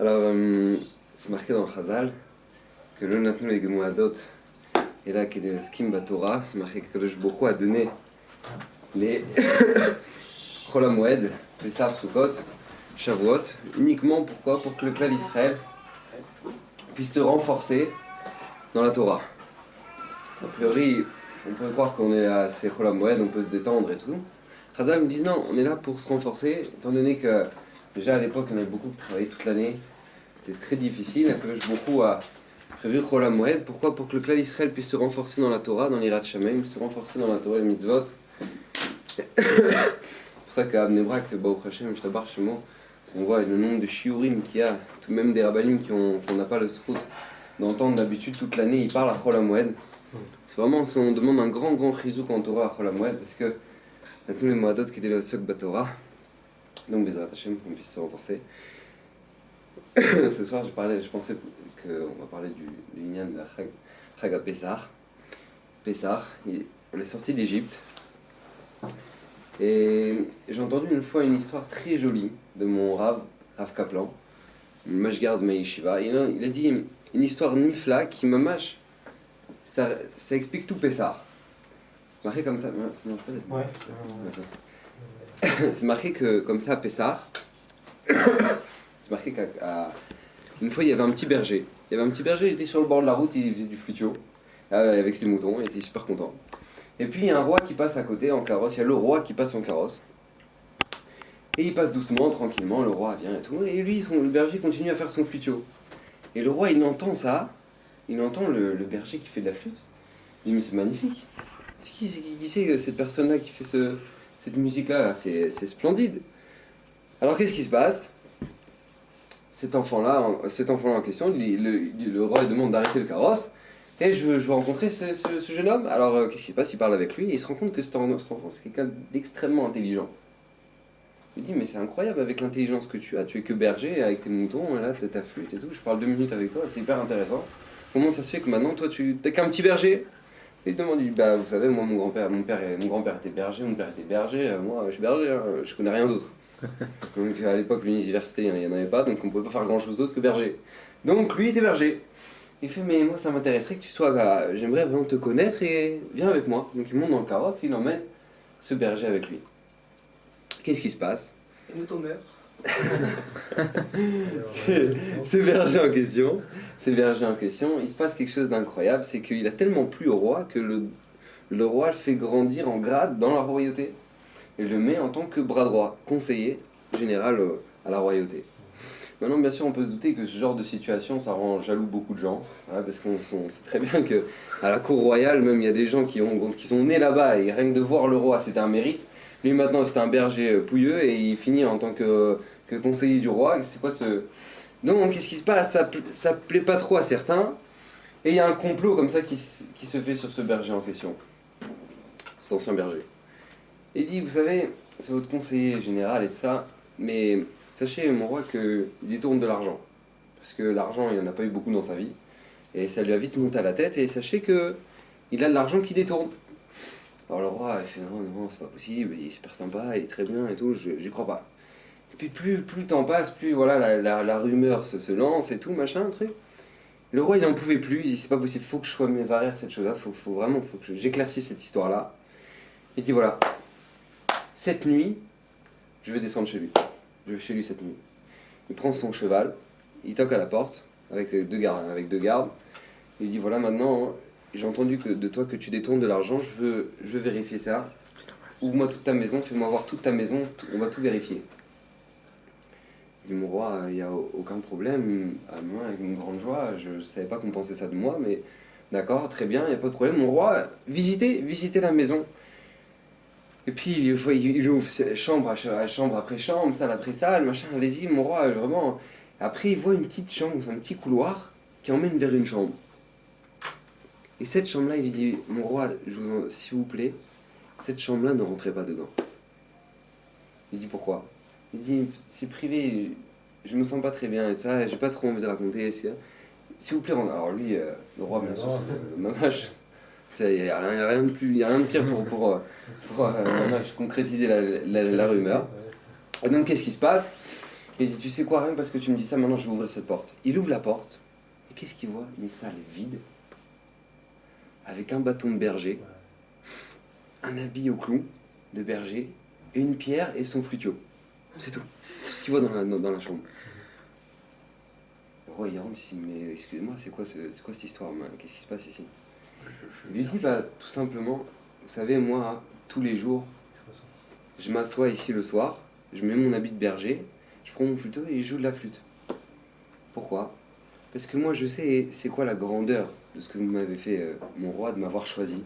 Alors, c'est marqué dans le Chazal que le Natnu les Gemoadot et là qui est le Skim Batora, c'est marqué que le Jbocho a donné les Chol HaMoed, Pessah, Sukkot, Shavuot, uniquement pourquoi? Pour que le clan d'Israël puisse se renforcer dans la Torah. A priori, on peut croire qu'on est là, c'est Chol HaMoed, on peut se détendre et tout. Chazal me dit non, on est là pour se renforcer, étant donné que déjà à l'époque on avait beaucoup travaillé toute l'année, c'était très difficile, que le Jbocho a prévu Chol HaMoed. Pourquoi? Pour que le clan d'Israël puisse se renforcer dans la Torah, dans l'Irat Shamayim, se renforcer dans la Torah et les mitzvot. C'est pour ça qu'à Bnei Brak, Baruch Hashem, Shtabar Shemo, on voit le nombre de shiurim qu'il y a, tout même des rabbanim qu'on n'a pas le srout d'entendre d'habitude toute l'année, ils parlent à Chol HaMoed. C'est vraiment, on demande un grand chizouk en Torah à Chol HaMoed, parce que il y a tous les moadot qui étaient le Sok Batorah, donc Bezrat Hashem, qu'on puisse se renforcer. Ce soir, je pensais qu'on va parler du Inyan de la Chag à Pessah. Pessah, on est sorti d'Égypte. Et j'ai entendu une fois une histoire très jolie de mon Rav Kaplan, Mashgard de Yeshiva. Il a dit une histoire nifla qui mamash, ça explique tout Pessah. C'est marqué comme ça, ça marche peut-être. Ouais. C'est marqué que comme ça à Pessah, c'est marqué qu'une fois il y avait un petit berger. Il était sur le bord de la route, il faisait du flutio avec ses moutons, il était super content. Et puis il y a un roi qui passe à côté en carrosse, il y a le roi qui passe en carrosse. Et il passe doucement, tranquillement, le roi vient et tout. Et lui, le berger continue à faire son flutio. Et le roi, il entend ça, il entend le berger qui fait de la flûte. Il dit mais c'est magnifique. Qui c'est cette personne-là qui fait cette musique-là là, c'est splendide. Alors qu'est-ce qui se passe? Cet enfant-là en question, le roi lui demande d'arrêter le carrosse. Et je veux rencontrer ce jeune homme. Alors, qu'est-ce qui se passe? Il parle avec lui et il se rend compte que cet enfant, c'est quelqu'un d'extrêmement intelligent. Il dit, mais c'est incroyable avec l'intelligence que tu as. Tu es que berger avec tes moutons, et là, t'as ta flûte et tout. Je parle 2 minutes avec toi, c'est hyper intéressant. Comment ça se fait que maintenant, toi, t'es qu'un petit berger? Et il demande, il dit, bah, vous savez, moi, mon grand-père était berger, mon père était berger, moi, je suis berger, hein, je connais rien d'autre. Donc, à l'époque, l'université, il n'y en avait pas, donc on pouvait pas faire grand-chose d'autre que berger. Donc, lui, il était berger. Il fait mais moi ça m'intéresserait que tu sois j'aimerais vraiment te connaître et viens avec moi. Donc il monte dans le carrosse, il emmène ce berger avec lui. Qu'est-ce qui se passe? Et nous ton mère. Ce berger en question, il se passe quelque chose d'incroyable, c'est qu'il a tellement plu au roi que le roi le fait grandir en grade dans la royauté et le met en tant que bras droit, conseiller général à la royauté. Maintenant, bien sûr, on peut se douter que ce genre de situation, ça rend jaloux beaucoup de gens, hein, parce qu'on sait très bien que à la cour royale, même il y a des gens qui sont nés là-bas et rien que de voir le roi, c'était un mérite. Lui maintenant, c'est un berger pouilleux et il finit en tant que conseiller du roi. C'est quoi ce... Donc, qu'est-ce qui se passe? Ça plaît pas trop à certains, et il y a un complot comme ça qui se fait sur ce berger en question, cet ancien berger. Il dit, vous savez, c'est votre conseiller général et tout ça, mais sachez, mon roi, qu'il détourne de l'argent. Parce que l'argent, il n'en a pas eu beaucoup dans sa vie. Et ça lui a vite monté à la tête. Et sachez qu'il a de l'argent qui détourne. Alors le roi, il fait non, c'est pas possible. Il est super sympa, il est très bien et tout. J'y crois pas. Et puis plus le temps passe, plus voilà, la rumeur se lance et tout, machin, truc. Le roi, il n'en pouvait plus. Il dit c'est pas possible, faut que je sois mévarère cette chose-là. Faut que j'éclaircisse cette histoire-là. Il dit voilà, cette nuit, je vais descendre chez lui. Je vais chez lui cette nuit. Il prend son cheval, il toque à la porte avec deux gardes. Il dit voilà maintenant, j'ai entendu de toi que tu détournes de l'argent, je veux vérifier ça. Ouvre-moi toute ta maison, fais-moi voir toute ta maison, on va tout vérifier. Il dit mon roi, il n'y a aucun problème, à moi avec une grande joie, je ne savais pas qu'on pensait ça de moi, mais d'accord, très bien, il n'y a pas de problème. Mon roi, visitez la maison. Et puis il ouvre chambre après chambre, salle après salle, machin, allez-y, mon roi, vraiment. Après il voit une petite chambre, un petit couloir qui emmène vers une chambre. Et cette chambre-là, il lui dit, mon roi, s'il vous plaît, cette chambre-là, ne rentrez pas dedans. Il dit pourquoi? Il dit, c'est privé, je me sens pas très bien, et ça, j'ai pas trop envie de raconter. S'il vous plaît, rentrez. Alors lui, le roi, bien sûr, c'est le mamache. Il n'y a rien de pire pour concrétiser la rumeur. Et donc qu'est-ce qui se passe? Il dit, tu sais quoi, rien que parce que tu me dis ça, maintenant je vais ouvrir cette porte. Il ouvre la porte, et qu'est-ce qu'il voit? Une salle vide, avec un bâton de berger, un habit au clou de berger, et une pierre et son flutio. C'est tout. Tout ce qu'il voit dans la chambre. Le roi, il rentre, il dit, mais excusez-moi, c'est quoi cette histoire? Qu'est-ce qui se passe ici? Il lui dit, bah, tout simplement, vous savez, moi, tous les jours, je m'assois ici le soir, je mets mon habit de berger, je prends mon flûteau et je joue de la flûte. Pourquoi? Parce que moi, je sais c'est quoi la grandeur de ce que vous m'avez fait, mon roi, de m'avoir choisi.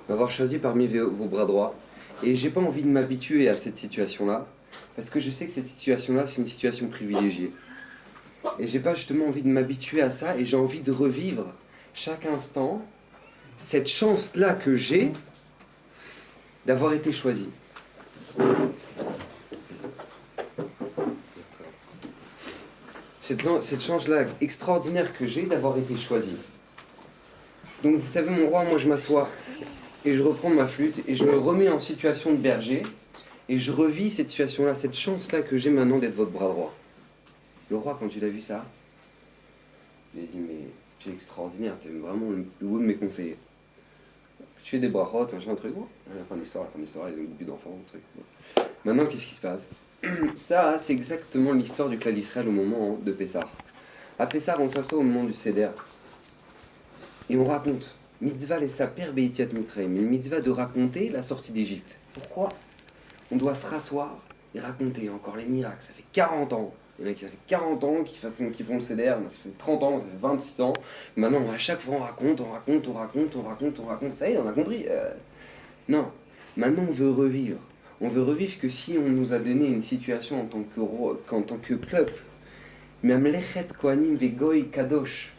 M'avoir choisi parmi vos bras droits. Et j'ai pas envie de m'habituer à cette situation-là, parce que je sais que cette situation-là, c'est une situation privilégiée. Et j'ai pas justement envie de m'habituer à ça, et j'ai envie de revivre chaque instant cette chance-là que j'ai d'avoir été choisi. Cette chance-là extraordinaire que j'ai d'avoir été choisi. Donc vous savez, mon roi, moi je m'assois et je reprends ma flûte et je me remets en situation de berger et je revis cette situation-là, cette chance-là que j'ai maintenant d'être votre bras droit. Le roi, quand il a vu ça, il a dit, mais tu es extraordinaire, tu es vraiment le plus beau de mes conseillers. Tu es des brachot, machin, un truc. Bon, à la fin de l'histoire, ils ont beaucoup d'enfants, un truc. Bon. Maintenant, qu'est-ce qui se passe? Ça, c'est exactement l'histoire du clan d'Israël au moment de Pessah. À Pessah, on s'assoit au moment du Seder. Et on raconte. Mitzvah les saper beitiat Mitzrayim. Une mitzvah de raconter la sortie d'Égypte. Pourquoi on doit se rasseoir et raconter encore les miracles? Ça fait 40 ans. Il y en a qui ça fait 40 ans qui font le Seder. Ça fait 30 ans, ça fait 26 ans. Maintenant, à chaque fois, on raconte. Ça y est, on a compris. Non. Maintenant, on veut revivre. On veut revivre que si on nous a donné une situation en tant que roi, en tant que peuple, Mamlechet Kohanim Vegoy Kadosh.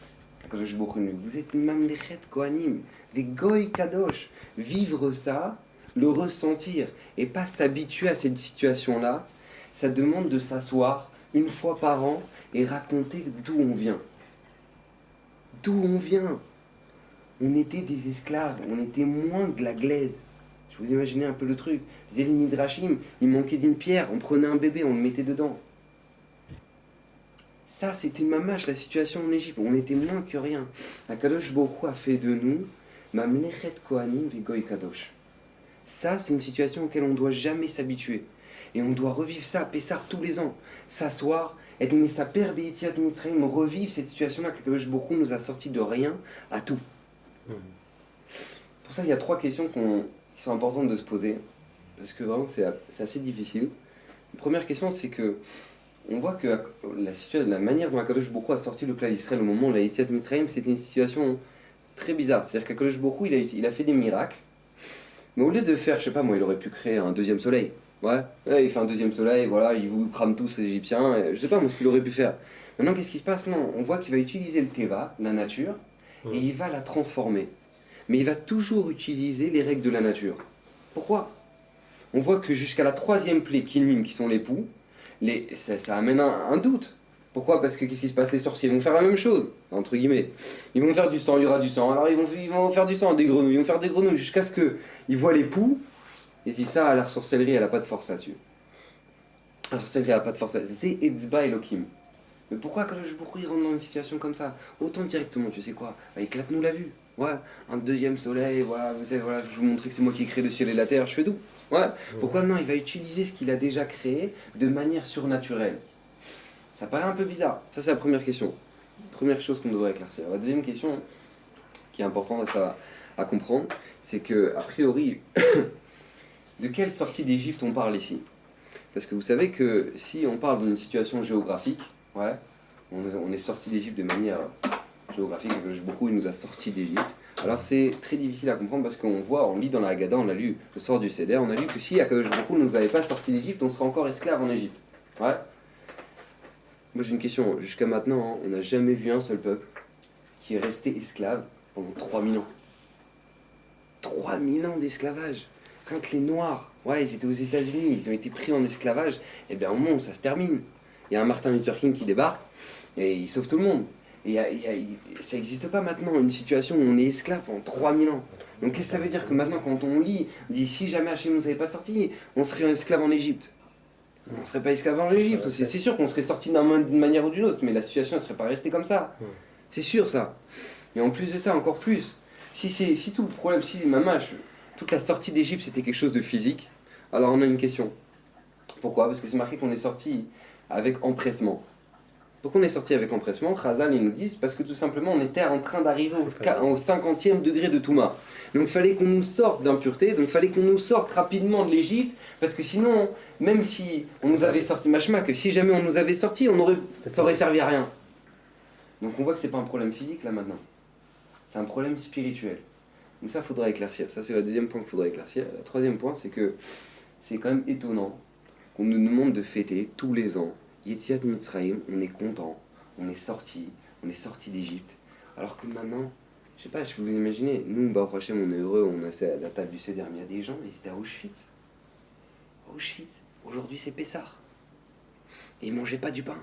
Vous êtes Mamlechet Kohanim Vegoy Kadosh. Vivre ça, le ressentir et pas s'habituer à cette situation-là, ça demande de s'asseoir une fois par an et raconter d'où on vient. D'où on vient. On était des esclaves, on était moins de la glaise. Vous imaginez un peu le truc. Les Midrashim, il manquait d'une pierre, on prenait un bébé, on le mettait dedans. Ça, c'était mamache, la situation en Égypte. On était moins que rien. Akadosh Baruch Hu a fait de nous Mamlechet Kohanim Vegoy Kadosh. Ça, c'est une situation auquel on ne doit jamais s'habituer. Et on doit revivre ça à Pessah tous les ans. S'asseoir, être Mesaper Beitiat Mitzrayim, revivre cette situation-là qu'Akadosh Baruch Hu nous a sorti de rien à tout. Pour ça, il y a 3 questions qui sont importantes de se poser, parce que vraiment c'est assez difficile. La première question, c'est que on voit que la manière dont Akadosh Baruch Hu a sorti le clan d'Israël au moment de la Yetziat Mitzrayim, c'était une situation très bizarre. C'est-à-dire qu'Akadosh Baruch Hu, il a fait des miracles, mais au lieu de faire, je sais pas moi, il aurait pu créer un deuxième soleil. Ouais, il fait un deuxième soleil, voilà, il vous crame tous les Égyptiens, je sais pas moi ce qu'il aurait pu faire. Maintenant, qu'est-ce qui se passe? Non, on voit qu'il va utiliser le Teva, la nature, et il va la transformer. Mais il va toujours utiliser les règles de la nature. Pourquoi? On voit que jusqu'à la 3e plaie, Kinim, qui sont l'époux, ça amène un doute. Pourquoi? Parce que qu'est-ce qui se passe? Les sorciers vont faire la même chose, entre guillemets. Ils vont faire du sang, il y aura du sang. Alors ils vont faire du sang, des grenouilles, ils vont faire des grenouilles, jusqu'à ce qu'ils voient l'époux, ils se disent ça, la sorcellerie, elle n'a pas de force là-dessus. La sorcellerie, elle n'a pas de force là-dessus. C'est Etzba Elohim. Mais pourquoi quand je rentre dans une situation comme ça? Autant directement, tu sais quoi? Éclate-nous la vue. Ouais, un deuxième soleil, voilà, vous savez, voilà, je vous montrer que c'est moi qui ai créé le ciel et la terre, je fais tout. Ouais. Pourquoi non? Il va utiliser ce qu'il a déjà créé de manière surnaturelle. Ça paraît un peu bizarre. Ça, c'est la première question. Première chose qu'on devrait éclaircir. La deuxième question, qui est importante à comprendre, c'est que, a priori, de quelle sortie d'Égypte on parle ici? Parce que vous savez que si on parle d'une situation géographique, ouais, on est sorti d'Égypte de manière géographique, beaucoup il nous a sorti d'Égypte. Alors c'est très difficile à comprendre parce on lit dans la Haggadah, on a lu le soir du Seder, on a lu que si Akadosh Baruch Hu ne nous avait pas sorti d'Égypte, on serait encore esclave en Égypte. Ouais. Moi j'ai une question, jusqu'à maintenant, on n'a jamais vu un seul peuple qui est resté esclave pendant 3000 ans. 3000 ans d'esclavage. Quand les Noirs, ouais, ils étaient aux États-Unis, ils ont été pris en esclavage, et bien au moment où ça se termine, il y a un Martin Luther King qui débarque et il sauve tout le monde. Et ça n'existe pas maintenant, une situation où on est esclave pendant 3000 ans. Donc qu'est-ce que ça veut dire que maintenant, quand on lit, on dit si jamais Hachem nous avait pas sorti, on serait un esclave en Égypte. On ne serait pas esclaves en Égypte. C'est sûr qu'on serait sorti d'une manière ou d'une autre, mais la situation ne serait pas restée comme ça. C'est sûr ça. Et en plus de ça, encore plus, si tout le problème, si toute la sortie d'Égypte c'était quelque chose de physique, alors on a une question. Pourquoi? Parce que c'est marqué qu'on est sorti avec empressement. Pourquoi on est sorti avec empressement? Khazal, ils nous disent parce que tout simplement on était en train d'arriver au 50e degré de Touma. Donc il fallait qu'on nous sorte d'impureté, donc il fallait qu'on nous sorte rapidement de l'Égypte, parce que sinon, même si on nous avait sorti, machma, que si jamais on nous avait sorti, ça aurait servi à rien. Donc on voit que c'est pas un problème physique là maintenant, c'est un problème spirituel. Donc ça faudra éclaircir, ça c'est le deuxième point qu'il faudra éclaircir. Le troisième point c'est que c'est quand même étonnant qu'on nous demande de fêter tous les ans Yetziat Mitzrayim, on est content, on est sorti d'Égypte, alors que maintenant, je sais pas, je peux vous imaginer, nous, Baruch Hashem, on est heureux, on a la table du Seder, mais il y a des gens, ils étaient à Auschwitz. Auschwitz, aujourd'hui c'est Pessah. Et ils mangeaient pas du pain.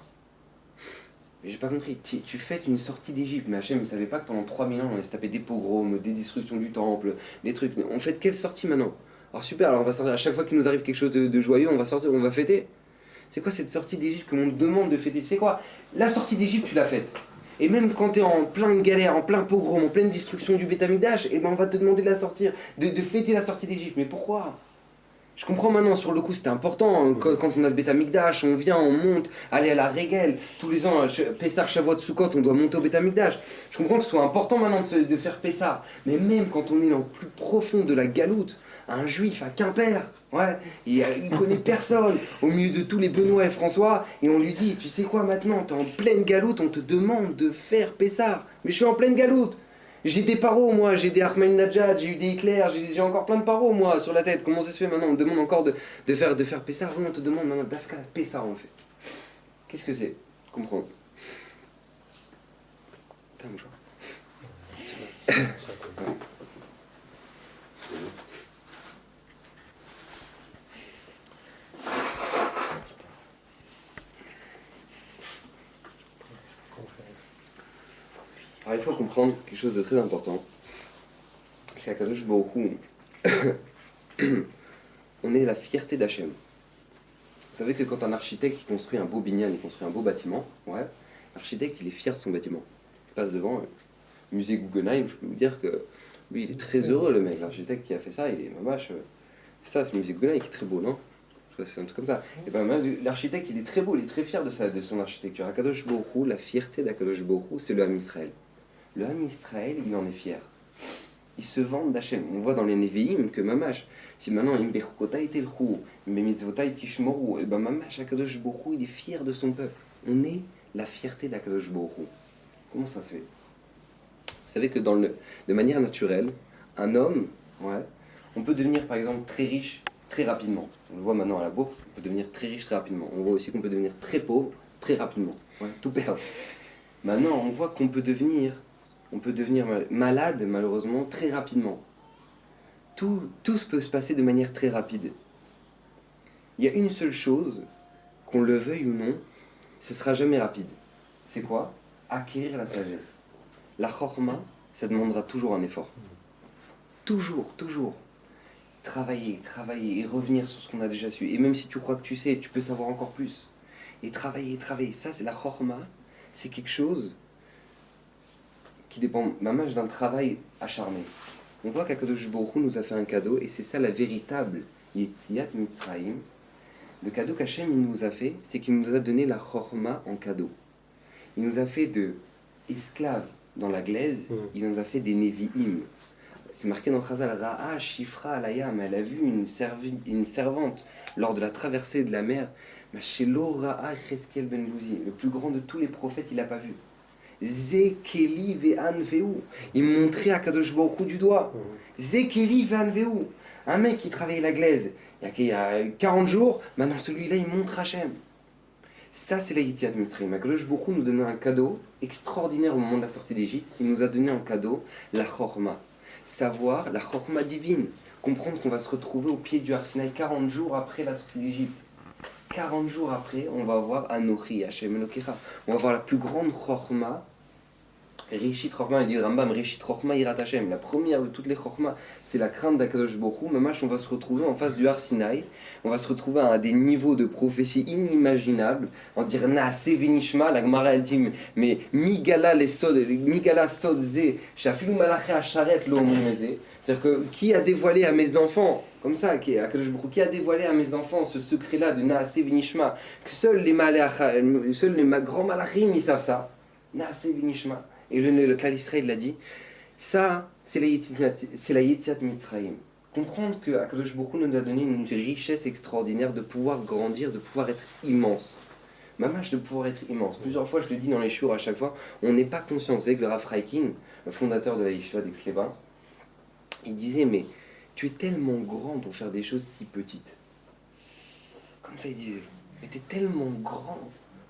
Mais j'ai pas compris, tu fêtes une sortie d'Égypte, mais Hachem, il savait pas que pendant 3000 ans, on allait se taper des pogroms, des destructions du temple, des trucs. On fête quelle sortie maintenant? Alors super, alors on va sortir, à chaque fois qu'il nous arrive quelque chose de joyeux, on va sortir, on va fêter. C'est quoi cette sortie d'Égypte que l'on te demande de fêter? C'est quoi? La sortie d'Égypte, tu l'as faite. Et même quand tu es en pleine galère, en plein pogrom, en pleine destruction du Beth Amikdash, et ben on va te demander de la sortir, de fêter la sortie d'Égypte. Mais pourquoi? Je comprends maintenant, sur le coup c'était important, hein, quand on a le Beth Amikdash, on vient, on monte, aller à la Régel, tous les ans, Pessah, Shavuot, Sukkot, on doit monter au Beth Amikdash. Je comprends que ce soit important maintenant de faire Pessah, mais même quand on est dans le plus profond de la galoute, un juif à Quimper, ouais, il connaît personne, au milieu de tous les Benoît et François, et on lui dit, tu sais quoi maintenant, t'es en pleine galoute, on te demande de faire Pessah, mais je suis en pleine galoute. J'ai des paros, moi, j'ai des Ahmadinejad, j'ai eu des Hitler, j'ai encore plein de paros, moi, sur la tête. Comment ça se fait maintenant? On me demande encore de faire Pessah. Oui, on te demande maintenant d'Afka Pessah, en fait. Qu'est-ce que c'est? Comprendre. T'as un mouchoir. Alors, il faut comprendre quelque chose de très important. C'est qu'à Kadosh Baruch Hu, on est la fierté d'Hachem. Vous savez que quand un architecte qui construit un beau binyan, il construit un beau bâtiment, ouais, l'architecte il est fier de son bâtiment. Il passe devant le musée Guggenheim, je peux vous dire que lui il est très heureux, le mec, l'architecte qui a fait ça, il est mamache. C'est ça, c'est le musée Guggenheim qui est très beau, non? C'est un truc comme ça. Et ben l'architecte il est très beau, il est très fier de son architecture. Akadosh Baruch Hu, la fierté d'Akadosh Baruch Hu, c'est le Ham Israël. Le Ham Israël, il en est fier. Ils se vendent d'Hachem. On voit dans les Nevi'im que Mamash, si maintenant Imberkotai Telchou, Mitzvotai Tishmoru, et ben Mamash, Akadosh Baruch Hu, il est fier de son peuple. On est la fierté d'Akadosh Baruch Hu. Comment ça se fait? Vous savez que de manière naturelle, un homme, ouais, on peut devenir par exemple très riche très rapidement. On le voit maintenant à la bourse, on peut devenir très riche très rapidement. On voit aussi qu'on peut devenir très pauvre très rapidement. Ouais, tout perdre. Maintenant, on voit qu'on peut devenir malade, malheureusement, très rapidement. Tout peut se passer de manière très rapide. Il y a une seule chose, qu'on le veuille ou non, ce sera jamais rapide. C'est quoi? Acquérir la sagesse. La chorma, ça demandera toujours un effort. Toujours. Travailler et revenir sur ce qu'on a déjà su. Et même si tu crois que tu sais, tu peux savoir encore plus. Et travailler. Ça, c'est la chorma. C'est quelque chose qui dépend mamash d'un travail acharné. On voit qu'Akadosh Baruch Hu nous a fait un cadeau, et c'est ça la véritable Yetziat Mitzrayim. Le cadeau qu'Hachem nous a fait, c'est qu'il nous a donné la chorma en cadeau. Il nous a fait de esclaves dans la glaise, il nous a fait des Nevi'im. C'est marqué dans Chazal, Ra'a Shifra Alayam, elle a vu une servante lors de la traversée de la mer, Mashelo Ra'a Cheskel Ben Bouzi, le plus grand de tous les prophètes, il l'a pas vu. Zekeli ve'an ve'u. Il montrait à Kadosh Baruch Hu du doigt. Zekeli ve'an ve'u. Un mec qui travaillait la glaise il y a 40 jours, maintenant celui-là il montre Hachem. Ça c'est la Yetziat Mitzrayim. Kadosh Baruch Hu nous donnait un cadeau extraordinaire au moment de la sortie d'Égypte. Il nous a donné en cadeau la Chorma. Savoir la Chorma divine. Comprendre qu'on va se retrouver au pied du Har Sinaï 40 jours après la sortie d'Égypte. 40 jours après, on va voir Anochi, Hachem Elokecha. On va voir la plus grande Chorma Rishit Chochma, il dit le Rambam, Rishit Chochma Yirat Hashem. La première de toutes les Chochma, c'est la crainte d'Akadosh Baruch Hu. Mamash, on va se retrouver en face du Har Sinaï. On va se retrouver à des niveaux de prophétie inimaginables. On dirait Naase Vinishma, la Gemara elle dit, mais Migala Sod Ze, Shafilu Malaché Asharet Lo Meze. C'est-à-dire que qui a dévoilé à mes enfants, comme ça, qui a dévoilé à mes enfants ce secret-là de Naase Vinishma, que seuls les grands malachim ils savent ça. Naase Vinishma. Et le Klal Israël l'a dit, ça, c'est la Yetziat Mitzrayim. Comprendre que Akadosh Baruch Hu nous a donné une richesse extraordinaire de pouvoir grandir, de pouvoir être immense. Mamash, de pouvoir être immense. Plusieurs fois, je le dis dans les shiurs à chaque fois, on n'est pas conscient. Vous savez que le Rav Reikin, le fondateur de la Yeshiva d'Aix-les-Bains, il disait, mais tu es tellement grand pour faire des choses si petites. Comme ça, il disait, mais tu es tellement grand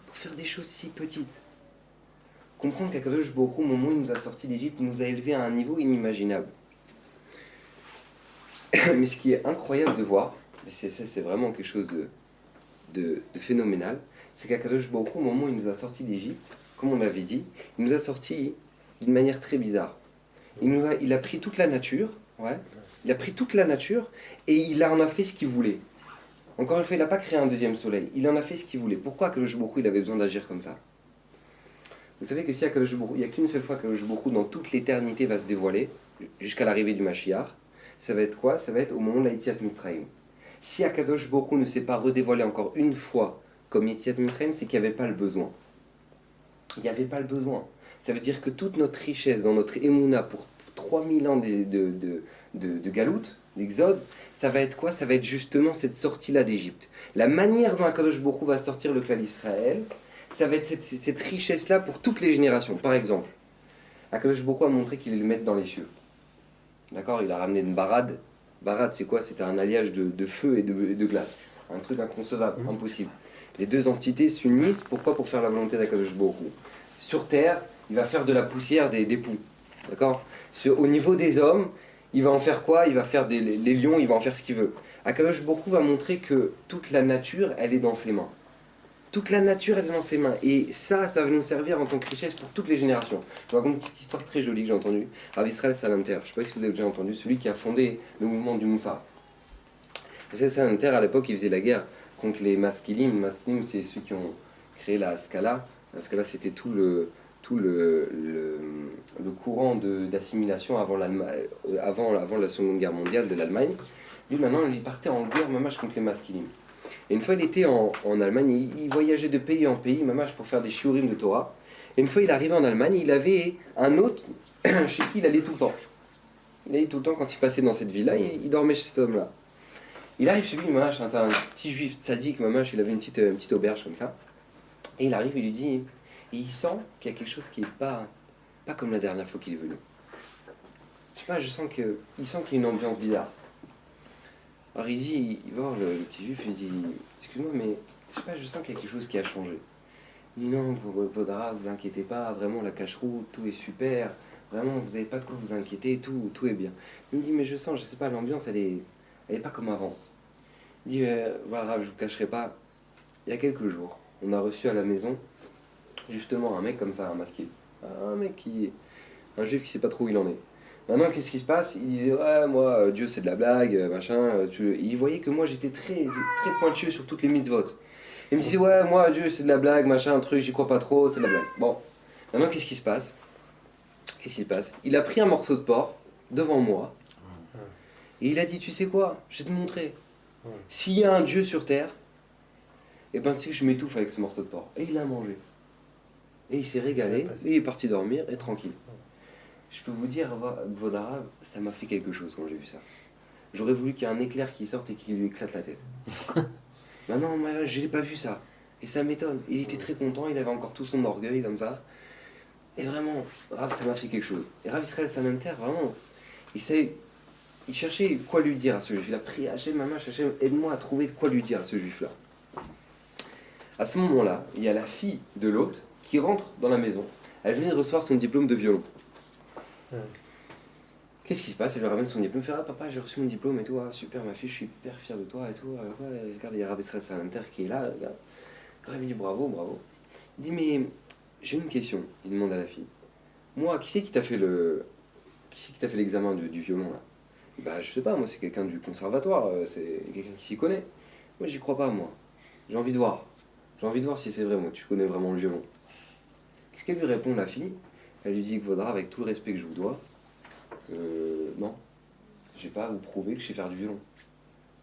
pour faire des choses si petites. Comprendre qu'Akadosh Baruch Hu, au moment où il nous a sortis d'Égypte, il nous a élevés à un niveau inimaginable. Mais ce qui est incroyable de voir, et c'est vraiment quelque chose de phénoménal, c'est qu'Akadosh Baruch Hu, au moment où il nous a sortis d'Égypte, comme on l'avait dit, il nous a sortis d'une manière très bizarre. Il a pris toute la nature, il a pris toute la nature et il en a fait ce qu'il voulait. Encore une fois, il n'a pas créé un deuxième soleil, il en a fait ce qu'il voulait. Pourquoi Akadosh Baruch Hu, il avait besoin d'agir comme ça? Vous savez que si Akadosh Baruch Hu, il n'y a qu'une seule fois qu'Akadosh Baruch Hu dans toute l'éternité va se dévoiler, jusqu'à l'arrivée du Mashiach, ça va être quoi? Ça va être au moment de la Yetziat Mitzrayim. Si Akadosh Baruch Hu ne s'est pas redévoilé encore une fois comme Yetziat Mitzrayim, c'est qu'il n'y avait pas le besoin. Il n'y avait pas le besoin. Ça veut dire que toute notre richesse dans notre Emouna pour 3000 ans de galoute, d'exode, ça va être quoi? Ça va être justement cette sortie-là d'Égypte. La manière dont Akadosh Baruch Hu va sortir le clan d'Israël, ça va être cette richesse-là pour toutes les générations. Par exemple, Akadosh Baruch Hu a montré qu'il allait le mettre dans les cieux. D'accord? Il a ramené une barade. Barade, c'est quoi? C'était un alliage de feu et de glace. Un truc inconcevable, impossible. Les deux entités s'unissent. Pourquoi? Pour faire la volonté d'Akadosh Baruch Hu. Sur terre, il va faire de la poussière des poux. D'accord? Au niveau des hommes, il va en faire quoi? Il va faire les lions, il va en faire ce qu'il veut. Akadosh Baruch Hu va montrer que toute la nature, elle est dans ses mains. Toute la nature est dans ses mains. Et ça va nous servir en tant que richesse pour toutes les générations. Je vous raconte une petite histoire très jolie que j'ai entendue. Rav Israël Salanter, je ne sais pas si vous avez déjà entendu, celui qui a fondé le mouvement du Moussa. Israël Salanter, à l'époque, il faisait la guerre contre les Maskilim. Les Maskilim, c'est ceux qui ont créé la Scala. La Scala, c'était tout le courant d'assimilation avant la Seconde Guerre mondiale de l'Allemagne. Lui, maintenant, il partait en guerre, mamache, contre les Maskilim. Et une fois, il était en Allemagne, il voyageait de pays en pays, mamache, pour faire des shiurim de Torah. Et une fois, il arrivait en Allemagne, il avait un hôte chez qui il allait tout le temps. Il allait tout le temps, quand il passait dans cette ville-là, il dormait chez cet homme-là. Il arrive chez lui, mamache, un petit juif tzaddik, mamache, il avait une petite auberge comme ça. Et il arrive, il lui dit, et il sent qu'il y a quelque chose qui n'est pas comme la dernière fois qu'il est venu. Je sais pas, il sent qu'il y a une ambiance bizarre. Alors il va voir le petit juif, il dit, excuse-moi, mais je sais pas, je sens qu'il y a quelque chose qui a changé. Il dit, non, Vodara, vous inquiétez pas, vraiment la cache-route, tout est super, vraiment vous n'avez pas de quoi vous inquiéter, tout est bien. Il me dit, mais je sens, je sais pas, l'ambiance elle est pas comme avant. Il dit, voilà, je vous cacherai pas, il y a quelques jours, on a reçu à la maison, justement, un mec comme ça, un masqué. Un juif qui sait pas trop où il en est. Maintenant, qu'est-ce qui se passe? Il disait, ouais, moi, Dieu c'est de la blague, machin. Il voyait que moi j'étais très, très pointueux sur toutes les mitzvot. Il me disait, ouais, moi, Dieu c'est de la blague, machin, un truc, j'y crois pas trop, c'est de la blague. Bon, maintenant, qu'est-ce qui se passe? Il a pris un morceau de porc devant moi et il a dit, tu sais quoi? Je vais te montrer. S'il y a un Dieu sur terre, et ben tu sais que je m'étouffe avec ce morceau de porc. Et il l'a mangé. Et il s'est régalé, et il est parti dormir, et tranquille. Je peux vous dire, Vodara, ça m'a fait quelque chose quand j'ai vu ça. J'aurais voulu qu'il y ait un éclair qui sorte et qui lui éclate la tête. Maintenant, je n'ai pas vu ça. Et ça m'étonne. Il était très content, il avait encore tout son orgueil comme ça. Et vraiment, Rav, ça m'a fait quelque chose. Et Rav Israël Salanter, vraiment, il cherchait quoi lui dire à ce juif. Il a prié Hachem, Hachem, aide-moi à trouver quoi lui dire à ce juif-là. À ce moment-là, il y a la fille de l'hôte qui rentre dans la maison. Elle venait de recevoir son diplôme de violon. Qu'est-ce qui se passe? Elle lui ramène son diplôme, elle fait, ah papa, j'ai reçu mon diplôme et tout, ah, super ma fille, je suis hyper fier de toi et tout. Regarde, il y a Rav Israël Salanter qui est là. Il dit bravo. Il dit, mais j'ai une question, il demande à la fille. Moi, qui c'est qui t'a fait l'examen du violon là? Bah je sais pas, moi c'est quelqu'un du conservatoire, c'est quelqu'un qui s'y connaît. Moi j'y crois pas moi. J'ai envie de voir. J'ai envie de voir si c'est vrai moi, tu connais vraiment le violon. Qu'est-ce qu'elle lui répond la fille? Elle lui dit que Vaudra, avec tout le respect que je vous dois, non, j'ai pas à vous prouver que je sais faire du violon.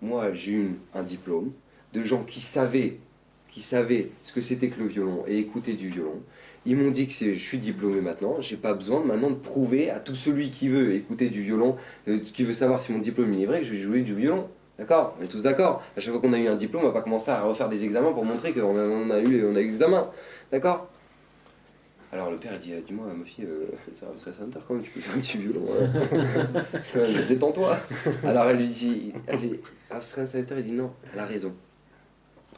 Moi j'ai eu un diplôme de gens qui savaient ce que c'était que le violon et écouter du violon. Ils m'ont dit que je suis diplômé maintenant, j'ai pas besoin maintenant de prouver à tout celui qui veut écouter du violon, qui veut savoir si mon diplôme il est vrai, que je vais jouer du violon. D'accord? On est tous d'accord. À chaque fois qu'on a eu un diplôme, on va pas commencer à refaire des examens pour montrer qu'on a eu l'examen. D'accord? Alors le père il dit dis-moi ma fille, ça serait Center quand même, tu peux faire un petit violon. Détends-toi. Alors elle lui dit, Center il dit non, elle a raison.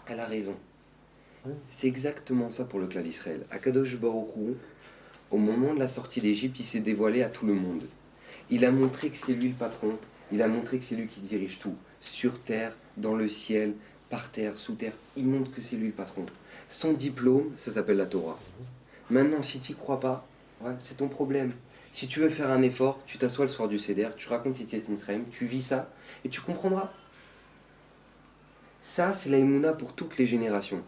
Elle a raison. C'est exactement ça pour le clan d'Israël. Akadosh Baruch Hu, au moment de la sortie d'Égypte, il s'est dévoilé à tout le monde. Il a montré que c'est lui le patron, il a montré que c'est lui qui dirige tout. Sur terre, dans le ciel, par terre, sous terre, il montre que c'est lui le patron. Son diplôme, ça s'appelle la Torah. Maintenant, si tu n'y crois pas, ouais, c'est ton problème. Si tu veux faire un effort, tu t'assois le soir du Seder, tu racontes Yetziat Mitzrayim, tu vis ça, et tu comprendras. Ça, c'est la Emouna pour toutes les générations.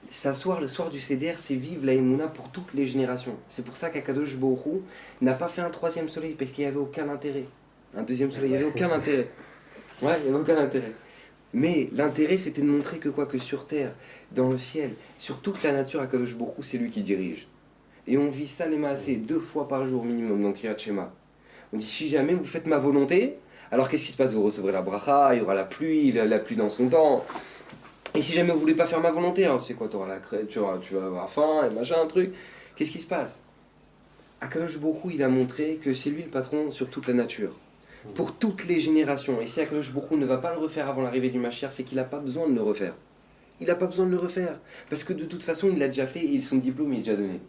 S'asseoir le soir du Seder, c'est vivre la Emouna pour toutes les générations. C'est pour ça qu'Akadosh Baruch Hu n'a pas fait un troisième soleil, parce qu'il n'y avait aucun intérêt. Un deuxième soleil, il n'y avait aucun intérêt. Ouais, il n'y avait aucun intérêt. Mais l'intérêt, c'était de montrer que quoi, que sur terre, dans le ciel, sur toute la nature, Akadosh Baruch Hu, c'est lui qui dirige. Et on vit ça les maasés 2 fois par jour minimum dans Kriyat Shema. On dit si jamais vous faites ma volonté, alors qu'est-ce qui se passe? Vous recevrez la bracha, il y aura la pluie dans son temps. Et si jamais vous voulez pas faire ma volonté, alors tu sais quoi, tu vas avoir faim et machin, un truc. Qu'est-ce qui se passe? Akadosh Baruch Hu, il a montré que c'est lui le patron sur toute la nature. Pour toutes les générations. Et si Akadosh Baruch Hu ne va pas le refaire avant l'arrivée du Mashiach, c'est qu'il n'a pas besoin de le refaire. Il n'a pas besoin de le refaire. Parce que de toute façon, il l'a déjà fait et son diplôme est déjà donné.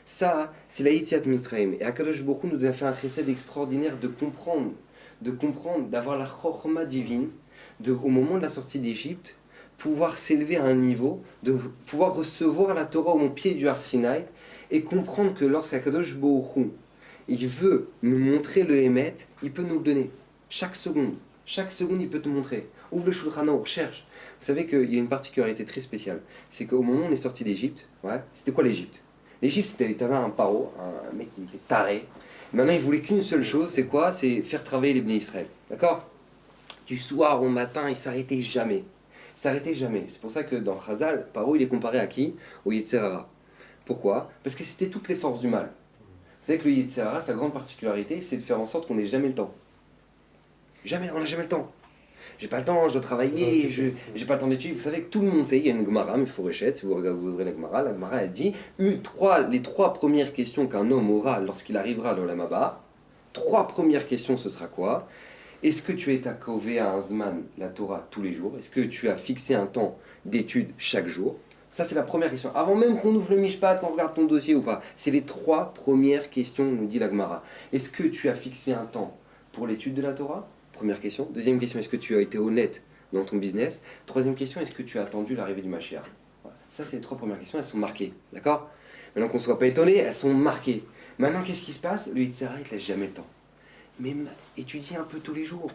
Ça, c'est la Yetziat Mitzrayim. Et Akadosh Baruch Hu nous a fait un précède extraordinaire de comprendre, d'avoir la chorma divine, au moment de la sortie d'Égypte, pouvoir s'élever à un niveau, de pouvoir recevoir la Torah au pied du Har Sinaï, et comprendre que lorsqu'Akadosh Baruch Hu, il veut nous montrer le Hémet, il peut nous le donner. Chaque seconde, il peut te montrer. Ouvre le Shulchan Aruch, cherche. Vous savez qu'il y a une particularité très spéciale. C'est qu'au moment où on est sorti d'Égypte, ouais, c'était quoi l'Égypte? L'Égypte, t'avais un paro, un mec qui était taré. Maintenant, il voulait qu'une seule chose, c'est quoi? C'est faire travailler les Bnei Israël. D'accord? Du soir au matin, il s'arrêtait jamais. Il s'arrêtait jamais. C'est pour ça que dans Chazal, Paro, il est comparé à qui? Au Yetzer Hara. Pourquoi? Parce que c'était toutes les forces du mal. Vous savez que le Yetzer Hara, sa grande particularité, c'est de faire en sorte qu'on n'ait jamais le temps. Jamais, on n'a jamais le temps. J'ai pas le temps, je dois travailler, j'ai pas le temps d'étudier. Vous savez que tout le monde sait, il y a une Gemara, mais Fourchet, si vous regardez, vous ouvrez la Gemara elle dit les 3 premières questions qu'un homme aura lorsqu'il arrivera dans l'Olam Haba. 3 premières questions, ce sera quoi? Est-ce que tu es takové à un Zman, la Torah, tous les jours? Est-ce que tu as fixé un temps d'étude chaque jour? Ça, c'est la première question. Avant même qu'on ouvre le Mishpat, qu'on regarde ton dossier ou pas. C'est les 3 premières questions, nous dit la Gemara. Est-ce que tu as fixé un temps pour l'étude de la Torah? Première question. Deuxième question, est-ce que tu as été honnête dans ton business? Troisième question, est-ce que tu as attendu l'arrivée du Mashiach? Voilà. Ça, c'est les 3 premières questions, elles sont marquées. D'accord? Maintenant qu'on ne soit pas étonné, elles sont marquées. Maintenant, qu'est-ce qui se passe? Le Yitzhara, il ne te laisse jamais le temps. Mais étudie un peu tous les jours.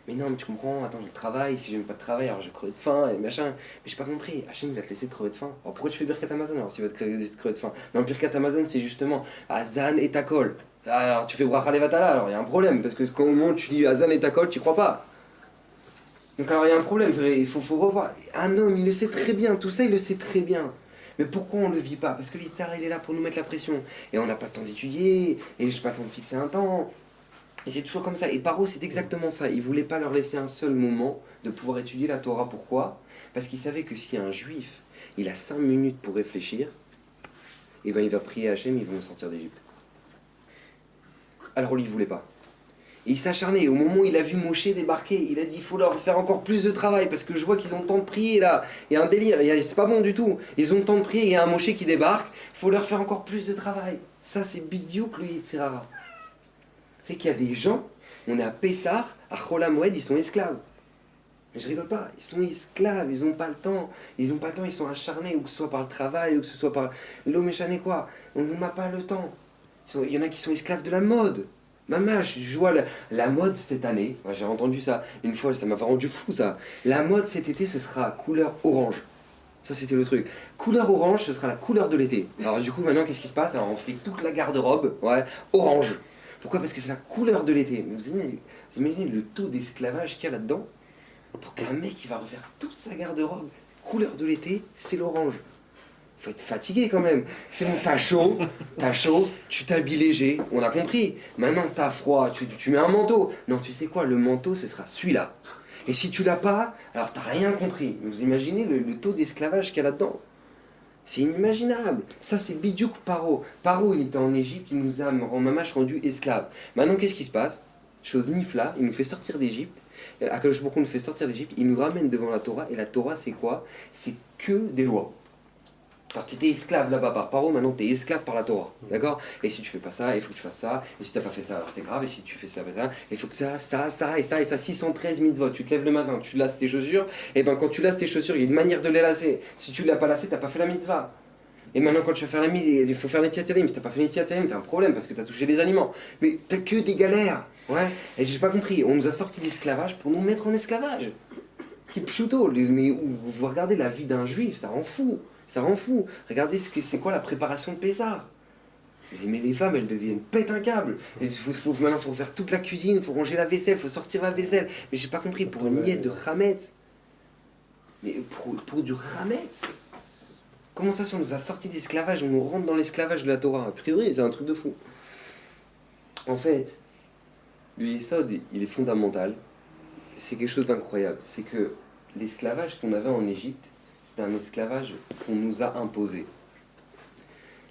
Mais non, mais tu comprends, attends, je travaille, si j'aime pas de travail, alors je creve de faim, et machin. Mais j'ai pas compris, Hachem, il va te laisser crever de faim. Alors pourquoi tu fais Birkat Amazon alors s'il va te laisser crever de faim? Non, Birkat Amazon, c'est justement Azan et Takol. Alors tu fais Bracha Levatala, alors il y a un problème, parce que quand au moment où tu dis Azan et Takol, tu crois pas. Donc alors il y a un problème, il faut revoir. Un homme, il le sait très bien, tout ça, il le sait très bien. Mais pourquoi on ne le vit pas? Parce que l'Itzar, il est là pour nous mettre la pression. Et on n'a pas le temps d'étudier, et j'ai pas le temps de fixer un temps. Et c'est toujours comme ça. Et Paro, c'est exactement ça. Il voulait pas leur laisser un seul moment de pouvoir étudier la Torah. Pourquoi? Parce qu'il savait que si un juif, il a 5 minutes pour réfléchir, et ben il va prier à Hachem, ils vont nous sortir d'Égypte. Alors lui, il voulait pas. Et il s'acharnait. Au moment où il a vu Moshe débarquer, il a dit il faut leur faire encore plus de travail parce que je vois qu'ils ont le temps de prier là. Il y a un délire, c'est pas bon du tout. Ils ont le temps de prier, il y a un Moshe qui débarque, il faut leur faire encore plus de travail. Ça, c'est bidiouk le Yitzhara. C'est qu'il y a des gens, on est à Pessah, à Chol HaMoed, ils sont esclaves. Mais je rigole pas, ils sont esclaves, ils n'ont pas le temps. Ils sont acharnés, ou que ce soit par le travail, ou que ce soit par l'homme échané quoi. On n'a pas le temps. Il y en a qui sont esclaves de la mode. Maman, je vois la mode cette année, enfin, j'ai entendu ça une fois, ça m'a rendu fou ça. La mode cet été, ce sera couleur orange. Ça, c'était le truc. Couleur orange, ce sera la couleur de l'été. Alors du coup, maintenant, qu'est-ce qui se passe? Alors, on fait toute la garde-robe, ouais, orange. Pourquoi? Parce que c'est la couleur de l'été. Vous imaginez le taux d'esclavage qu'il y a là-dedans? Pour qu'un mec, il va refaire toute sa garde-robe, couleur de l'été, c'est l'orange. Faut être fatigué quand même. C'est bon, t'as chaud, tu t'habilles léger, on a compris. Maintenant t'as froid, tu mets un manteau. Non, tu sais quoi, le manteau, ce sera celui-là. Et si tu l'as pas, alors t'as rien compris. Vous imaginez le taux d'esclavage qu'il y a là-dedans? C'est inimaginable. Ça, c'est Bidiouk Paro. Paro, il était en Égypte, il nous a en mamache rendu esclaves. Maintenant, qu'est-ce qui se passe? Chose nifla, il nous fait sortir d'Égypte. Akadosh Baruch Hu nous fait sortir d'Égypte, il nous ramène devant la Torah. Et la Torah, c'est quoi? C'est que des lois. Alors tu étais esclave là-bas par Paro, maintenant tu es esclave par la Torah, d'accord? Et si tu fais pas ça, il faut que tu fasses ça, et si tu n'as pas fait ça, alors c'est grave, et si tu fais ça, il faut que ça, et ça, 613 mitzvot, tu te lèves le matin, tu lasses tes chaussures, et ben quand tu lasses tes chaussures, il y a une manière de les lasser, si tu l'as pas lassé, t'as pas fait la mitzvah. Et maintenant quand tu vas faire la mitzvah, il faut faire les tiatarim, si t'as pas fait les tiatarim, t'as un problème, parce que t'as touché les aliments. Mais t'as que des galères, ouais? Et j'ai pas compris, on nous a sorti l'esclavage pour nous mettre en esclavage. Qui pseudo, mais vous regardez la vie d'un juif, ça rend fou. Ça rend fou. Regardez c'est quoi la préparation de Pessah. Mais les femmes, elles deviennent pète un câble. Maintenant, il faut faire toute la cuisine, il faut ranger la vaisselle, il faut sortir la vaisselle. Mais j'ai pas compris, pour une miette de Hametz. Mais pour du Hametz. Comment ça, si on nous a sorti d'esclavage, on nous rentre dans l'esclavage de la Torah? A priori, c'est un truc de fou. En fait, le Yesod, il est fondamental. C'est quelque chose d'incroyable. C'est que l'esclavage qu'on avait en Égypte, c'est un esclavage qu'on nous a imposé.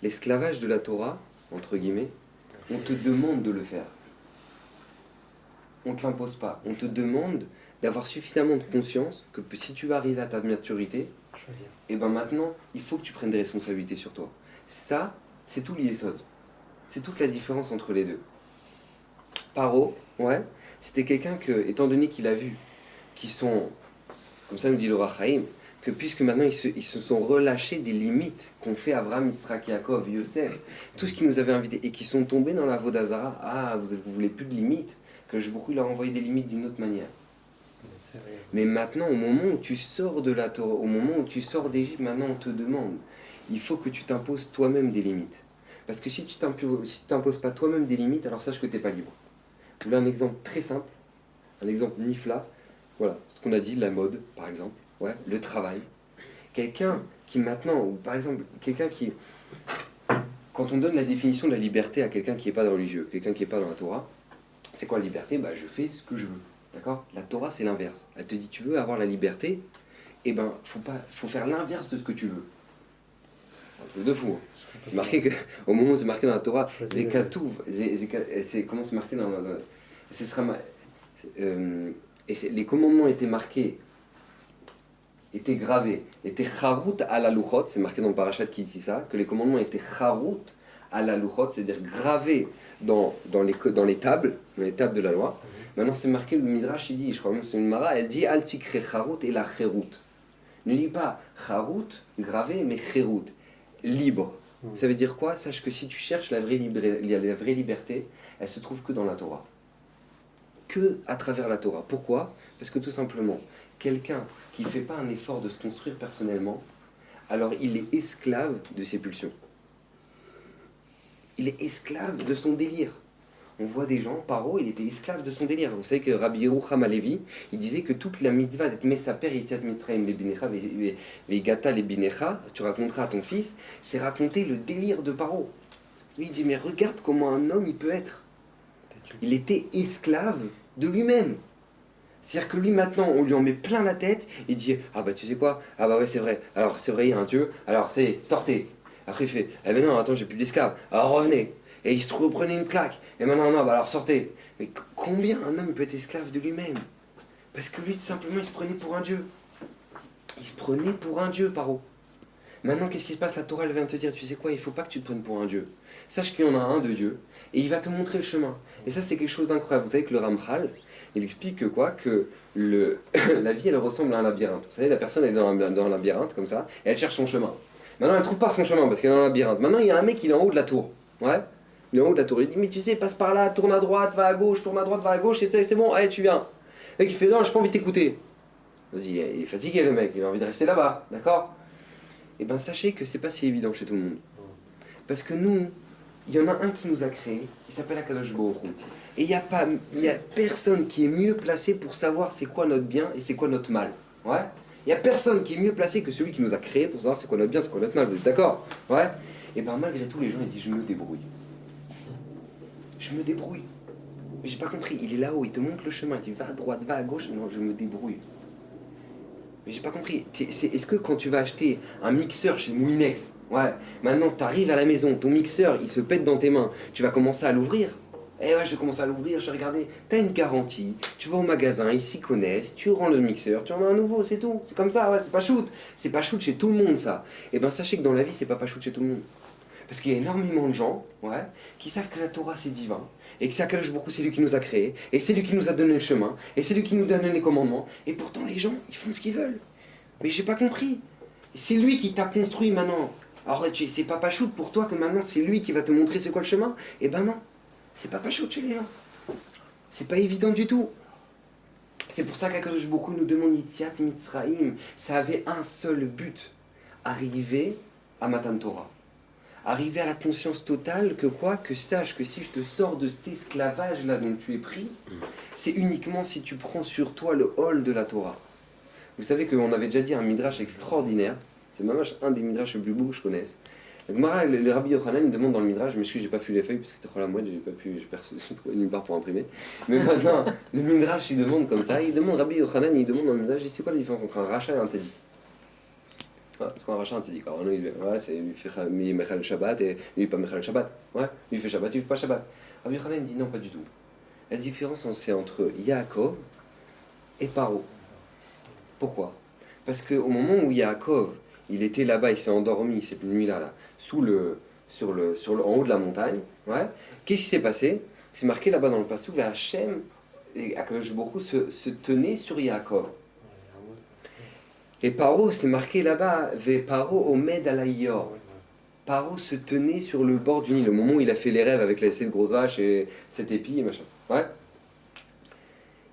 L'esclavage de la Torah, entre guillemets, on te demande de le faire. On ne te l'impose pas. On te demande d'avoir suffisamment de conscience que si tu vas arriver à ta maturité, et ben maintenant, il faut que tu prennes des responsabilités sur toi. Ça, c'est tout l'Yesod. C'est toute la différence entre les deux. Paro, ouais, c'était quelqu'un que, étant donné qu'il a vu qu'ils sont, comme ça nous dit le Rachaim, que puisque maintenant ils se sont relâchés des limites qu'ont fait Abraham, Yitzhak, Yaakov, Yosef, tout ce qui nous avait invités, et qui sont tombés dans la Vodazara, vous voulez plus de limites, que je beaucoup leur a envoyé des limites d'une autre manière. Mais maintenant, au moment où tu sors de la Torah, au moment où tu sors d'Égypte, maintenant on te demande, il faut que tu t'imposes toi-même des limites. Parce que si tu t'imposes pas toi-même des limites, alors sache que tu n'es pas libre. Je vous donne un exemple très simple, un exemple nifla, voilà, ce qu'on a dit, la mode, par exemple. Ouais, le travail. Quelqu'un qui maintenant, ou par exemple, quelqu'un qui... Quand on donne la définition de la liberté à quelqu'un qui n'est pas religieux, quelqu'un qui n'est pas dans la Torah, c'est quoi la liberté? Bah, je fais ce que je veux. D'accord? La Torah, c'est l'inverse. Elle te dit, tu veux avoir la liberté, eh ben, faut faire l'inverse de ce que tu veux. C'est un truc de fou. Hein. C'est marqué que, au moment où c'est marqué dans la Torah, comment c'est marqué dans la... Ce sera... les commandements étaient marqués, étaient gravés, étaient charout à la louchot, c'est marqué dans le parachat qui dit ça, que les commandements étaient charout à la louchot, c'est-à-dire gravés dans les tables de la loi. Maintenant c'est marqué, le Midrash il dit, je crois même que c'est une mara, elle dit al tikre charout et la cherout. Ne dis pas charout, gravé, mais cherout, libre. Ça veut dire quoi? Sache que si tu cherches la vraie liberté, elle se trouve que dans la Torah. Que à travers la Torah. Pourquoi? Parce que tout simplement, quelqu'un qui ne fait pas un effort de se construire personnellement, alors il est esclave de ses pulsions. Il est esclave de son délire. On voit des gens, Paro, il était esclave de son délire. Vous savez que Rabbi Yerucham Halevi, il disait que toute la mitzvah d'être Mesaper Yetziat Mitzrayim les binecha Veigata les binecha, tu raconteras à ton fils, c'est raconter le délire de Paro. Lui il dit mais regarde comment un homme il peut être. Il était esclave de lui-même. C'est-à-dire que lui maintenant on lui en met plein la tête, il dit ah bah tu sais quoi, ah bah ouais c'est vrai, alors c'est vrai il y a un Dieu, alors sortez. Après il fait eh ben non attends j'ai plus d'esclaves, alors revenez. Et il se reprenait une claque. Et maintenant, non, bah alors sortez. Mais combien un homme peut être esclave de lui-même? Parce que lui, tout simplement, il se prenait pour un dieu. Il se prenait pour un dieu, Paro. Maintenant, qu'est-ce qui se passe? La Torah, elle vient te dire, tu sais quoi, il ne faut pas que tu te prennes pour un dieu. Sache qu'il y en a un de Dieu, et il va te montrer le chemin. Et ça, c'est quelque chose d'incroyable. Vous savez que le Ramchal, il explique que quoi? Que la vie, elle ressemble à un labyrinthe. Vous savez, la personne, elle est dans un labyrinthe, comme ça, et elle cherche son chemin. Maintenant, elle ne trouve pas son chemin, parce qu'elle est dans un labyrinthe. Maintenant, il y a un mec, il est en haut de la tour. Ouais. Il est en haut de la tour, il dit mais tu sais, passe par là, tourne à droite, va à gauche, tourne à droite, va à gauche, et c'est bon, allez tu viens. Le mec il fait non, j'ai pas envie de t'écouter. Vas-y, il est fatigué le mec, il a envie de rester là-bas, d'accord? Et ben sachez que c'est pas si évident chez tout le monde. Parce que nous, il y en a un qui nous a créés, il s'appelle Akadosh Baruch Hu. Et il y a personne qui est mieux placé pour savoir c'est quoi notre bien et c'est quoi notre mal. Ouais? Il y a personne qui est mieux placé que celui qui nous a créés pour savoir c'est quoi notre bien, c'est quoi notre mal. Vous êtes d'accord? Ouais? Et ben malgré tout, les gens ils disent je me débrouille. Je me débrouille. Mais j'ai pas compris, il est là-haut, il te montre le chemin, il dit va à droite, va à gauche, non, je me débrouille. Mais j'ai pas compris. Est-ce que quand tu vas acheter un mixeur chez Moulinex, ouais, maintenant tu arrives à la maison, ton mixeur il se pète dans tes mains, tu vas commencer à l'ouvrir? Eh ouais, je vais commencer à l'ouvrir, je vais regarder. T'as une garantie, tu vas au magasin, ils s'y connaissent, tu rends le mixeur, tu en mets un nouveau, c'est tout. C'est comme ça, ouais, c'est pas shoot. C'est pas shoot chez tout le monde ça. Et ben sachez que dans la vie, c'est pas shoot chez tout le monde. Parce qu'il y a énormément de gens, ouais, qui savent que la Torah c'est divin, et que Akadosh Baruch Hu c'est lui qui nous a créés, et c'est lui qui nous a donné le chemin, et c'est lui qui nous donne les commandements, et pourtant les gens, ils font ce qu'ils veulent. Mais j'ai pas compris. C'est lui qui t'a construit maintenant. Alors c'est pas shoot pour toi que maintenant c'est lui qui va te montrer c'est quoi le chemin? Eh ben non, c'est pas shoot chez les gens. C'est pas évident du tout. C'est pour ça qu'Akadosh Baruch Hu nous demande Yitziat Mitzrayim. Ça avait un seul but, arriver à Matan Torah. Arriver à la conscience totale que quoi? Que sache que si je te sors de cet esclavage-là dont tu es pris, c'est uniquement si tu prends sur toi le hall de la Torah. Vous savez qu'on avait déjà dit un midrash extraordinaire, c'est même un des midrash les plus beaux que je connaisse. Le Gemara, le Rabbi Yochanan, il demande dans le midrash, je m'excuse, j'ai pas fait les feuilles parce que c'était trop la mouette, j'ai trouvé nulle part pour imprimer. Mais maintenant, le midrash, il demande comme ça, il demande, Rabbi Yochanan, il demande dans le midrash, c'est quoi la différence entre un rachat et un tzaddik? C'est quoi un rachat et un tzaddik? Alors non, il fait Mechal Shabbat et lui il pas Mechal Shabbat. Ouais, lui il fait Shabbat, lui il fait pas Shabbat. Rabbi Yochanan il dit non, pas du tout. La différence c'est entre Yaakov et Paro. Pourquoi? Parce qu'au moment où Yaakov, il était là-bas, il s'est endormi cette nuit-là, là, en haut de la montagne, ouais, qu'est-ce qui s'est passé? C'est marqué là-bas dans le passage, Hachem et Akadosh Baruch Hu se tenaient sur Yaakov. Et Paro, c'est marqué là-bas, Ve Paro Omed Alaïor. Paro se tenait sur le bord du Nil, au moment où il a fait les rêves avec cette grosse vache et cette épi et machin. Ouais.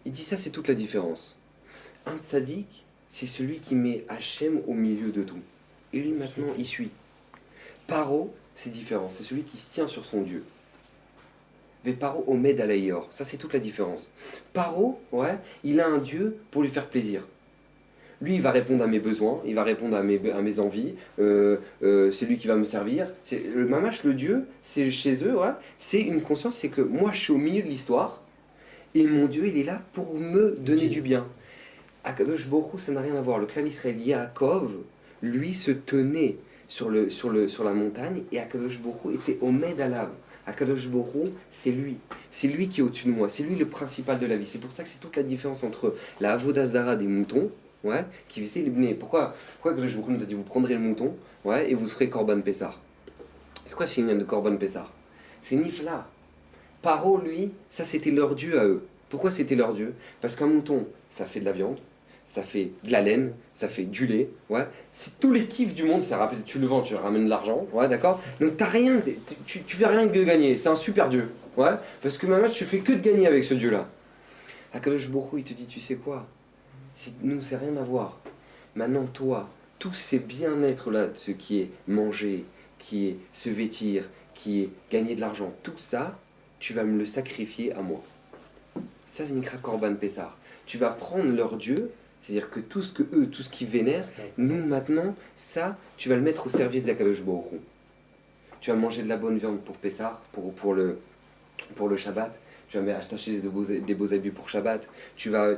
Il dit ça, c'est toute la différence. Un tzaddik, c'est celui qui met Hachem au milieu de tout. Et lui, maintenant, il suit. Paro, c'est différent. C'est celui qui se tient sur son Dieu. Ve Paro Omed Alaïor. Ça, c'est toute la différence. Paro, ouais, il a un Dieu pour lui faire plaisir. Lui, il va répondre à mes besoins, il va répondre à mes envies, c'est lui qui va me servir. Le mamash, le Dieu, c'est chez eux, ouais, c'est une conscience, c'est que moi, je suis au milieu de l'histoire, et mon Dieu, il est là pour me donner du bien. Akadosh Baruch Hu, ça n'a rien à voir. Le clan Israël Yaakov, lui, se tenait sur la montagne, et Akadosh Baruch Hu était Omed Alav. Akadosh Baruch Hu, c'est lui. C'est lui qui est au-dessus de moi. C'est lui le principal de la vie. C'est pour ça que c'est toute la différence entre la Avodah Zara des moutons, ouais, qui faisait les bnei. Pourquoi Akadosh Baruch Hu nous a dit vous prendrez le mouton, ouais, et vous ferez Korban Pessar. C'est quoi ce lien de Korban Pessar? C'est Nifla. Paro, lui, ça c'était leur dieu à eux. Pourquoi c'était leur dieu? Parce qu'un mouton, ça fait de la viande, ça fait de la laine, ça fait du lait, ouais. C'est tous les kiffs du monde, ça rappelle, tu le vends, tu ramènes de l'argent, ouais, d'accord. Donc t'as rien, tu fais rien que de gagner, c'est un super dieu, ouais. Parce que maintenant tu fais que de gagner avec ce dieu-là. Akadosh Baruch Hu, il te dit, tu sais quoi? Nous, c'est rien à voir. Maintenant, toi, tous ces bien-être-là, ce qui est manger, qui est se vêtir, qui est gagner de l'argent, tout ça, tu vas me le sacrifier à moi. Ça, c'est Nikra Korban Pessar. Tu vas prendre leur Dieu, c'est-à-dire que tout ce qu'ils vénèrent, nous, maintenant, ça, tu vas le mettre au service d'Akadosh Baruch Hu. Tu vas manger de la bonne viande pour Pessar, pour le Shabbat. Tu vas acheter des beaux habits pour Shabbat, tu vas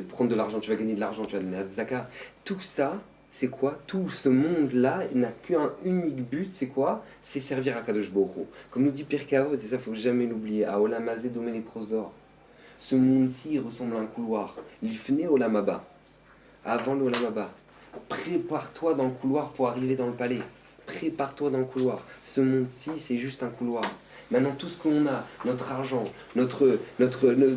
prendre de l'argent, tu vas gagner de l'argent, tu vas donner à Tzaka. Tout ça, c'est quoi? Tout ce monde-là n'a qu'un unique but, c'est quoi? C'est servir à Kadosh Baruch Hu. Comme nous dit Pirkei Avot, et ça, il ne faut jamais l'oublier, à Olam Hazeh Domene Prosdor. Ce monde-ci, il ressemble à un couloir. L'ifne Olam Haba. Avant l'Olam Haba. Prépare-toi dans le couloir pour arriver dans le palais. Prépare-toi dans le couloir. Ce monde-ci, c'est juste un couloir. Maintenant, tout ce qu'on a, notre argent,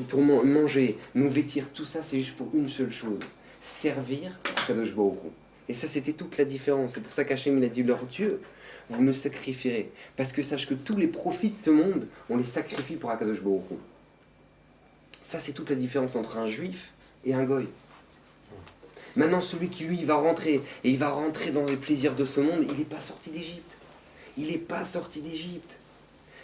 pour manger, nous vêtir, tout ça, c'est juste pour une seule chose. Servir à Kadosh Baruch Hu. Et ça, c'était toute la différence. C'est pour ça qu'Hachem, il a dit, leur Dieu, vous me sacrifierez. Parce que sache que tous les profits de ce monde, on les sacrifie pour Akadosh Baruch Hu. Ça, c'est toute la différence entre un juif et un goy. Maintenant, celui qui, lui, va rentrer, et il va rentrer dans les plaisirs de ce monde, il n'est pas sorti d'Égypte. Il n'est pas sorti d'Égypte.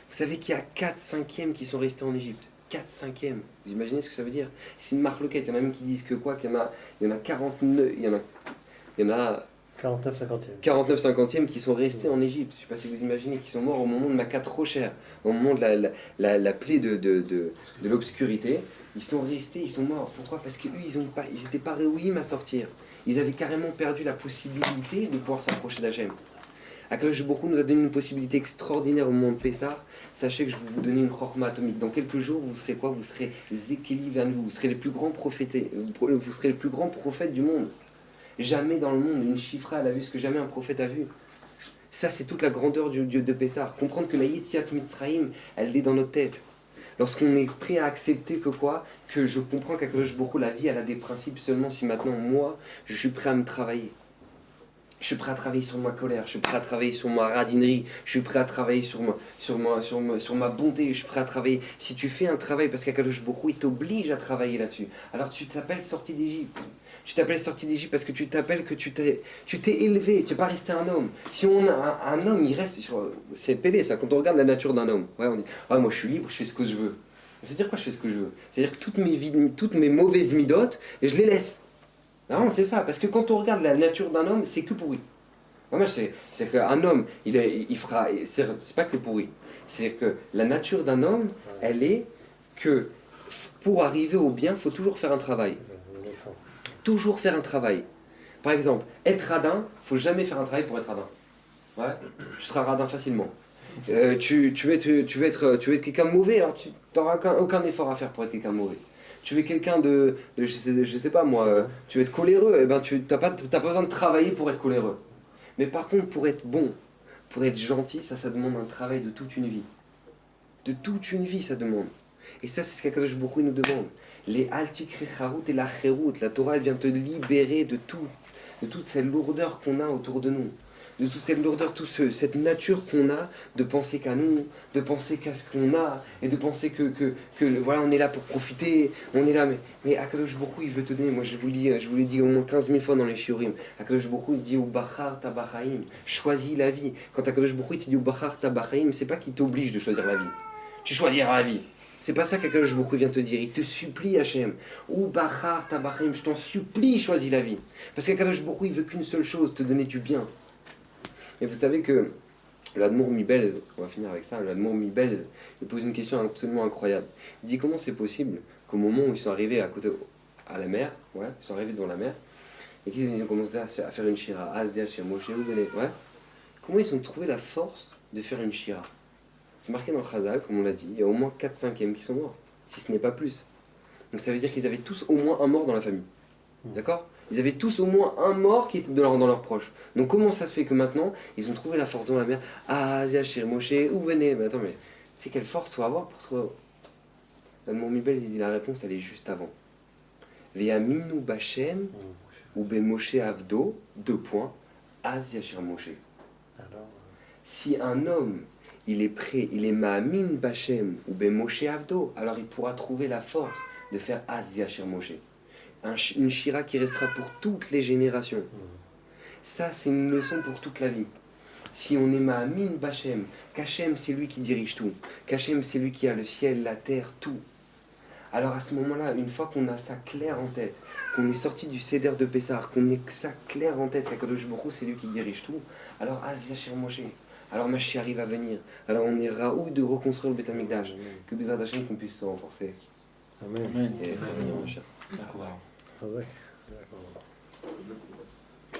Vous savez qu'il y a 4/5 qui sont restés en Égypte. 4/5. Vous imaginez ce que ça veut dire? C'est une marloquette. Il y en a même qui disent que quoi? Qu'il y en a 49, il y en a 49/50. qui sont restés en Égypte. Je ne sais pas si vous imaginez, qui sont morts au moment de Makat Rocher, au moment de la plaie de l'obscurité. Ils sont restés, ils sont morts. Pourquoi? Parce qu'eux, ils n'étaient pas réouïs à sortir. Ils avaient carrément perdu la possibilité de pouvoir s'approcher d'Hachem. Akadosh Baruch Hu nous a donné une possibilité extraordinaire au moment de Pessah. Sachez que je vais vous donner une chorma atomique. Dans quelques jours, vous serez quoi? Vous serez Zekeli Vernou. Vous serez les plus grands prophètes. Vous serez les plus grands prophètes du monde. Jamais dans le monde, une chifra, elle a vu ce que jamais un prophète a vu. Ça, c'est toute la grandeur du Dieu de Pessah. Comprendre que la Yetziat Mitzrayim, elle est dans nos têtes. Lorsqu'on est prêt à accepter que quoi? Que je comprends qu'Akadosh Baruch Hu, la vie, elle a des principes seulement si maintenant, moi, je suis prêt à me travailler. Je suis prêt à travailler sur ma colère, je suis prêt à travailler sur ma radinerie, je suis prêt à travailler sur ma bonté, je suis prêt à travailler. Si tu fais un travail, parce qu'Akadosh Baruch Hu, il t'oblige à travailler là-dessus, alors tu t'appelles sorti d'Égypte. Tu t'appelles sorti d'Égypte parce que tu t'appelles que tu t'es élevé, tu n'es pas resté un homme. Si on a un homme, il reste sur... C'est pélé ça, quand on regarde la nature d'un homme. Ouais, on dit, ah moi je suis libre, je fais ce que je veux. C'est-à-dire quoi je fais ce que je veux? C'est-à-dire que toutes mes mauvaises midotes, je les laisse. Non, c'est ça, parce que quand on regarde la nature d'un homme, c'est que pourri. C'est qu'un homme, il fera. C'est pas que pourri. C'est que la nature d'un homme, elle est que pour arriver au bien, il faut toujours faire un travail. Toujours faire un travail. Par exemple, être radin, il ne faut jamais faire un travail pour être radin. Ouais, tu seras radin facilement. Tu veux être quelqu'un de mauvais, alors tu n'auras aucun effort à faire pour être quelqu'un de mauvais. Tu veux quelqu'un je sais pas moi, tu veux être coléreux, et ben tu n'as pas besoin de travailler pour être coléreux. Mais par contre, pour être bon, pour être gentil, ça demande un travail de toute une vie. De toute une vie, ça demande. Et ça, c'est ce qu'Akadosh Baruch Hu nous demande. Les altikri charut et la cherout, la Torah, elle vient te libérer de toute cette lourdeur qu'on a autour de nous. De toute cette lourdeur, cette nature qu'on a de penser qu'à nous, de penser qu'à ce qu'on a, et de penser que voilà, on est là pour profiter, on est là, mais Akadosh Baruch Hu, il veut te donner, moi je vous l'ai dit au moins 15 000 fois dans les shiurim, Akadosh Baruch Hu, il dit au Bachar Tabachaim, choisis la vie. Quand Akadosh Baruch Hu, il te dit au Bachar Tabachaim, c'est pas qu'il t'oblige de choisir la vie. Tu choisiras la vie. C'est pas ça qu'Akadosh Baruch Hu vient te dire. Il te supplie, Hachem. Ou Bachar Tabachaim, je t'en supplie, choisis la vie. Parce qu'Akadosh Baruch Hu, il veut qu'une seule chose, te donner du bien. Et vous savez que l'Admour Mibelz, on va finir avec ça, l'Admour Mibelz, il pose une question absolument incroyable. Il dit comment c'est possible qu'au moment où ils sont arrivés à la mer, ouais, ils sont arrivés devant la mer, et qu'ils ont commencé à faire une shira, Azia, chez Moshe, ouais, comment ils ont trouvé la force de faire une shira? C'est marqué dans Chazal, comme on l'a dit, il y a au moins 4/5 qui sont morts, si ce n'est pas plus. Donc ça veut dire qu'ils avaient tous au moins un mort dans la famille. D'accord? Ils avaient tous au moins un mort qui était dans leurs proches. Donc comment ça se fait que maintenant, ils ont trouvé la force dans la mer? Ah, Zachir, Moshe, où venez? Mais attends, mais tu sais quelle force faut avoir pour trouver? Mon Mibel, il dit la réponse, elle est juste avant. Ve'aminu Bachem, ou Ben Moshe Avdo, 2 points, Az Yashir Moshe. Si un homme, il est prêt, il est Ma'amin Bachem, ou Ben Moshe Avdo, alors il pourra trouver la force de faire Az Yashir Moshe. Une shira qui restera pour toutes les générations. Ça, c'est une leçon pour toute la vie. Si on est Ma'amin Bachem, qu'Hachem, c'est lui qui dirige tout, qu'Hachem, c'est lui qui a le ciel, la terre, tout. Alors à ce moment-là, une fois qu'on a ça clair en tête, qu'on est sorti du Seder de Pessah, qu'on est ça clair en tête, qu'Akadosh Baruch Hu, c'est lui qui dirige tout, alors Az Yashir Moshe. Alors Mashiach arrive à venir. Alors on est raoult de reconstruire le Beth Amikdash. Que Bezrat Hashem qu'on puisse se renforcer. Amen. Et ça va, Mashiach. D'accord. D'accord.